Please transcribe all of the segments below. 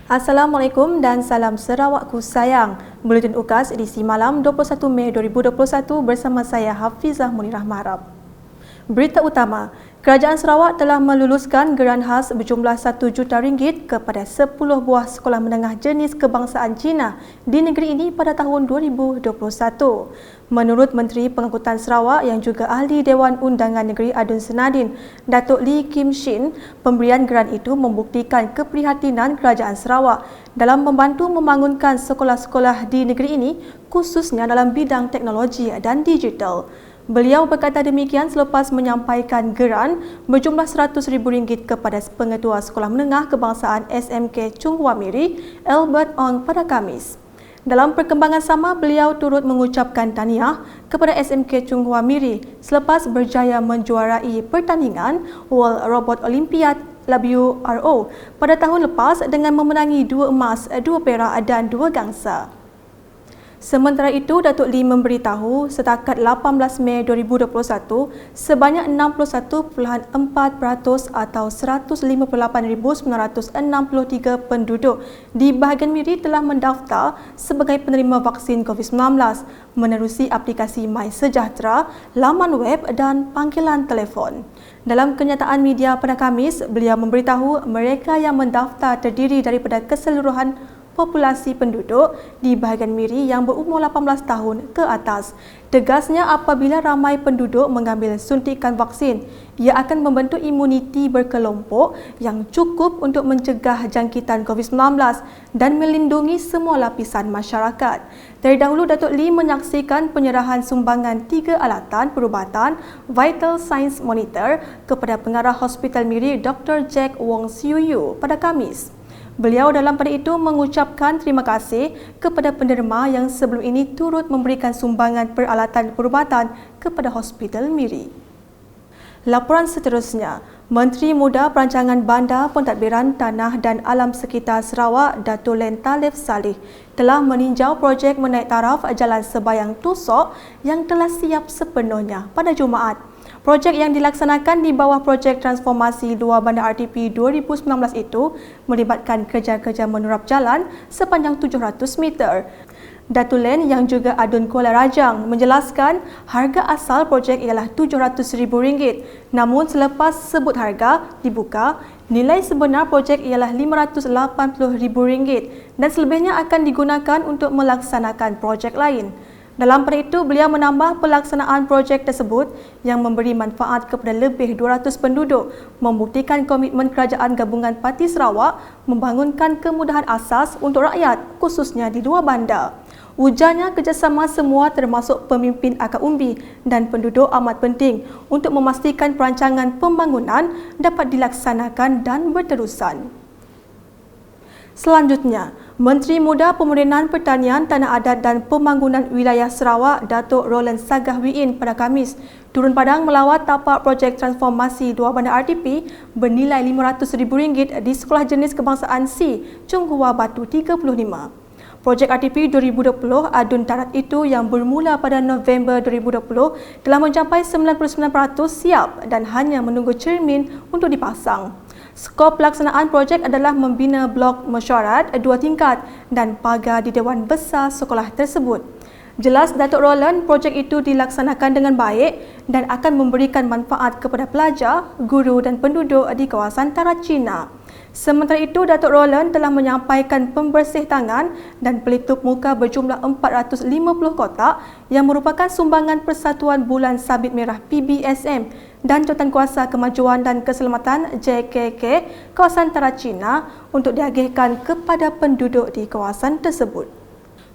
Assalamualaikum dan salam Sarawakku sayang. Buletin UKAS edisi malam 21 Mei 2021 bersama saya Hafizah Munirah Maharap. Berita utama, Kerajaan Sarawak telah meluluskan geran khas berjumlah RM1 juta kepada 10 buah sekolah menengah jenis kebangsaan Cina di negeri ini pada tahun 2021. Menurut Menteri Pengangkutan Sarawak yang juga Ahli Dewan Undangan Negeri Adun Senadin, Datuk Lee Kim Shin, pemberian geran itu membuktikan keprihatinan Kerajaan Sarawak dalam membantu membangunkan sekolah-sekolah di negeri ini khususnya dalam bidang teknologi dan digital. Beliau berkata demikian selepas menyampaikan geran berjumlah RM100,000 kepada Pengetua Sekolah Menengah Kebangsaan SMK Chung Hua Miri, Albert Ong pada Khamis. Dalam perkembangan sama, beliau turut mengucapkan tahniah kepada SMK Chung Hua Miri selepas berjaya menjuarai pertandingan World Robot Olympiad WRO pada tahun lepas dengan memenangi 2 emas, 2 perak dan 2 gangsa. Sementara itu, Datuk Lee memberitahu setakat 18 Mei 2021, sebanyak 61.4% atau 158,963 penduduk di bahagian Miri telah mendaftar sebagai penerima vaksin COVID-19 menerusi aplikasi MySejahtera, laman web dan panggilan telefon. Dalam kenyataan media pada Khamis, beliau memberitahu mereka yang mendaftar terdiri daripada keseluruhan populasi penduduk di bahagian Miri yang berumur 18 tahun ke atas. Tegasnya, apabila ramai penduduk mengambil suntikan vaksin, ia akan membentuk imuniti berkelompok yang cukup untuk mencegah jangkitan COVID-19 dan melindungi semua lapisan masyarakat. Terdahulu, Datuk Lee menyaksikan penyerahan sumbangan 3 alatan perubatan Vital Signs Monitor kepada Pengarah Hospital Miri Dr. Jack Wong Siu Yu pada Khamis. Beliau dalam pada itu mengucapkan terima kasih kepada penderma yang sebelum ini turut memberikan sumbangan peralatan perubatan kepada Hospital Miri. Laporan seterusnya, Menteri Muda Perancangan Bandar, Pentadbiran Tanah dan Alam Sekitar Sarawak, Dato' Len Talif Saleh, telah meninjau projek menaik taraf Jalan Sebayang Tusok yang telah siap sepenuhnya pada Jumaat. Projek yang dilaksanakan di bawah projek transformasi luar bandar RTP 2019 itu melibatkan kerja-kerja menurap jalan sepanjang 700 meter. Datuk Len yang juga Adun Kuala Rajang menjelaskan harga asal projek ialah RM700,000. Namun selepas sebut harga dibuka, nilai sebenar projek ialah RM580,000 dan selebihnya akan digunakan untuk melaksanakan projek lain. Dalam pada itu, beliau menambah pelaksanaan projek tersebut yang memberi manfaat kepada lebih 200 penduduk, membuktikan komitmen Kerajaan Gabungan Parti Sarawak membangunkan kemudahan asas untuk rakyat, khususnya di luar bandar. Ujarnya, kerjasama semua termasuk pemimpin akar umbi dan penduduk amat penting untuk memastikan perancangan pembangunan dapat dilaksanakan dan berterusan. Selanjutnya, Menteri Muda Pemudahan Pertanian, Tanah Adat dan Pembangunan Wilayah Sarawak, Datuk Roland Sagahwiin pada Khamis turun padang melawat tapak projek transformasi luar bandar RTP bernilai RM500,000 di Sekolah Jenis Kebangsaan C, Chung Hua Batu 35. Projek RTP 2020 Adun Darat itu yang bermula pada November 2020 telah mencapai 99% siap dan hanya menunggu cermin untuk dipasang. Skop pelaksanaan projek adalah membina blok mesyuarat 2 tingkat dan pagar di Dewan Besar sekolah tersebut. Jelas Datuk Roland, projek itu dilaksanakan dengan baik dan akan memberikan manfaat kepada pelajar, guru dan penduduk di kawasan Tarat Cina. Sementara itu, Datuk Roland telah menyampaikan pembersih tangan dan pelitup muka berjumlah 450 kotak yang merupakan sumbangan Persatuan Bulan Sabit Merah PBSM dan Jawatankuasa Kemajuan dan Keselamatan JKK kawasan Tarat Cina untuk diagihkan kepada penduduk di kawasan tersebut.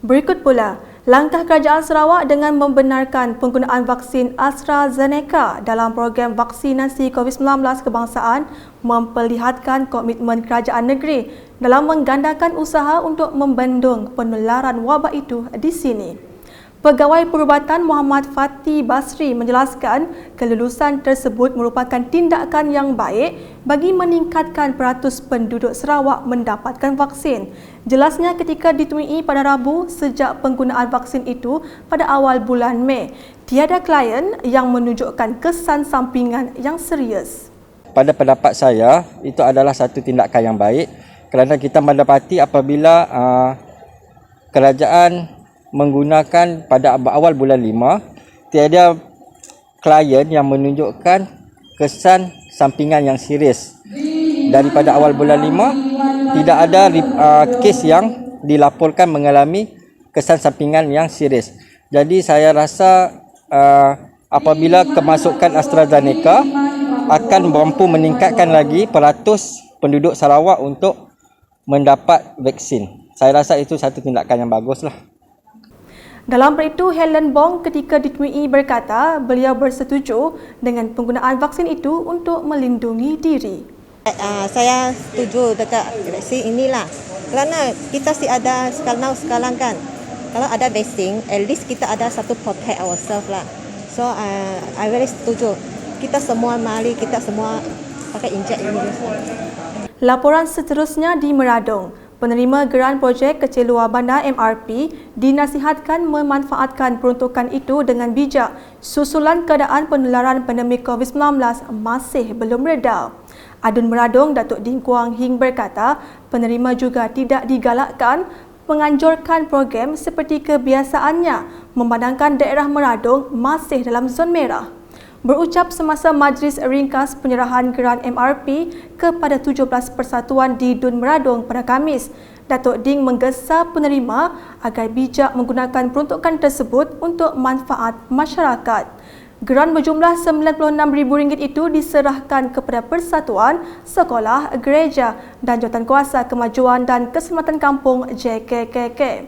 Berikut pula, langkah Kerajaan Sarawak dengan membenarkan penggunaan vaksin AstraZeneca dalam program vaksinasi COVID-19 kebangsaan memperlihatkan komitmen kerajaan negeri dalam menggandakan usaha untuk membendung penularan wabak itu di sini. Pegawai Perubatan Muhammad Fatih Basri menjelaskan kelulusan tersebut merupakan tindakan yang baik bagi meningkatkan peratus penduduk Sarawak mendapatkan vaksin. Jelasnya ketika ditemui pada Rabu sejak penggunaan vaksin itu pada awal bulan Mei, tiada klien yang menunjukkan kesan sampingan yang serius. Pada pendapat saya, itu adalah satu tindakan yang baik kerana kita mendapati apabila kerajaan menggunakan pada awal bulan 5, tiada klien yang menunjukkan kesan sampingan yang serius. Daripada awal bulan 5, tidak ada kes yang dilaporkan mengalami kesan sampingan yang serius. Jadi saya rasa apabila kemasukan AstraZeneca akan mampu meningkatkan lagi peratus penduduk Sarawak untuk mendapat vaksin. Saya rasa itu satu tindakan yang baguslah. Dalam perkara itu, Helen Bong ketika ditemui berkata beliau bersetuju dengan penggunaan vaksin itu untuk melindungi diri. Saya setuju dekat vaksin inilah. Kerana kita si ada sekarang kan. Kalau ada vaksin, at least kita ada satu protect ourselves lah. So I very setuju. Kita semua mari kita semua pakai injek ini. Laporan seterusnya di Meradong. Penerima geran projek kecil luar bandar MRP dinasihatkan memanfaatkan peruntukan itu dengan bijak susulan keadaan penularan pandemik COVID-19 masih belum reda. Adun Meradong Datuk Ding Kuang Hing berkata, penerima juga tidak digalakkan menganjurkan program seperti kebiasaannya memandangkan daerah Meradong masih dalam zon merah. Berucap semasa majlis ringkas penyerahan geran MRP kepada 17 persatuan di Dun Meradong pada Khamis, Datuk Ding menggesa penerima agar bijak menggunakan peruntukan tersebut untuk manfaat masyarakat. Geran berjumlah RM96,000 itu diserahkan kepada persatuan, sekolah, gereja dan Jawatankuasa Kemajuan dan Keselamatan Kampung JKKK.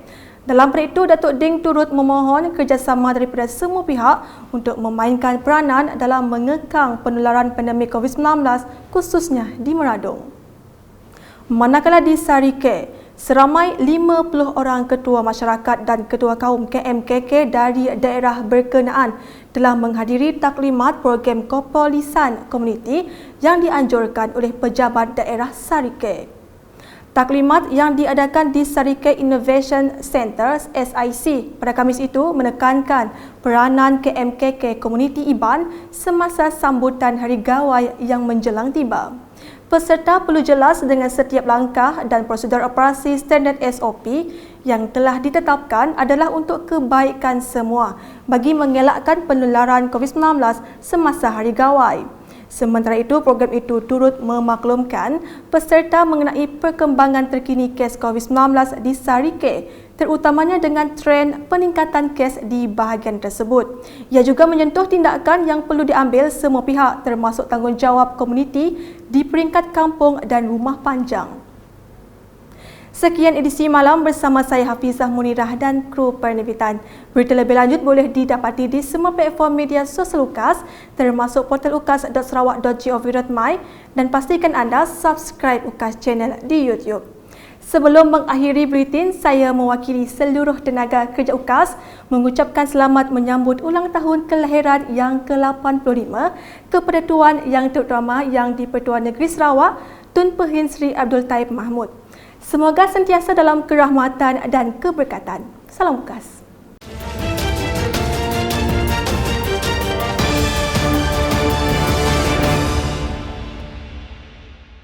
Dalam perkara itu, Datuk Ding turut memohon kerjasama daripada semua pihak untuk memainkan peranan dalam mengekang penularan pandemik COVID-19 khususnya di Meradong. Manakala di Sarike, seramai 50 orang ketua masyarakat dan ketua kaum KMKK dari daerah berkenaan telah menghadiri taklimat program kepolisan komuniti yang dianjurkan oleh pejabat daerah Sarike. Taklimat yang diadakan di Sarike Innovation Center SIC pada Khamis itu menekankan peranan KMKK Komuniti Iban semasa sambutan Hari Gawai yang menjelang tiba. Peserta perlu jelas dengan setiap langkah dan prosedur operasi standard SOP yang telah ditetapkan adalah untuk kebaikan semua bagi mengelakkan penularan COVID-19 semasa Hari Gawai. Sementara itu, program itu turut memaklumkan peserta mengenai perkembangan terkini kes COVID-19 di Sarike, terutamanya dengan trend peningkatan kes di bahagian tersebut. Ia juga menyentuh tindakan yang perlu diambil semua pihak termasuk tanggungjawab komuniti di peringkat kampung dan rumah panjang. Sekian edisi malam bersama saya Hafizah Munirah dan kru penerbitan. Berita lebih lanjut boleh didapati di semua platform media sosial UKAS termasuk portal ukas.sarawak.gov.my dan pastikan anda subscribe UKAS channel di YouTube. Sebelum mengakhiri buletin, saya mewakili seluruh tenaga kerja UKAS mengucapkan selamat menyambut ulang tahun kelahiran yang ke-85 kepada Tuan Yang Terutama Yang di-Pertuan Negeri Sarawak, Tun Pehin Sri Abdul Taib Mahmud. Semoga sentiasa dalam kerahmatan dan keberkatan. Salam UKAS.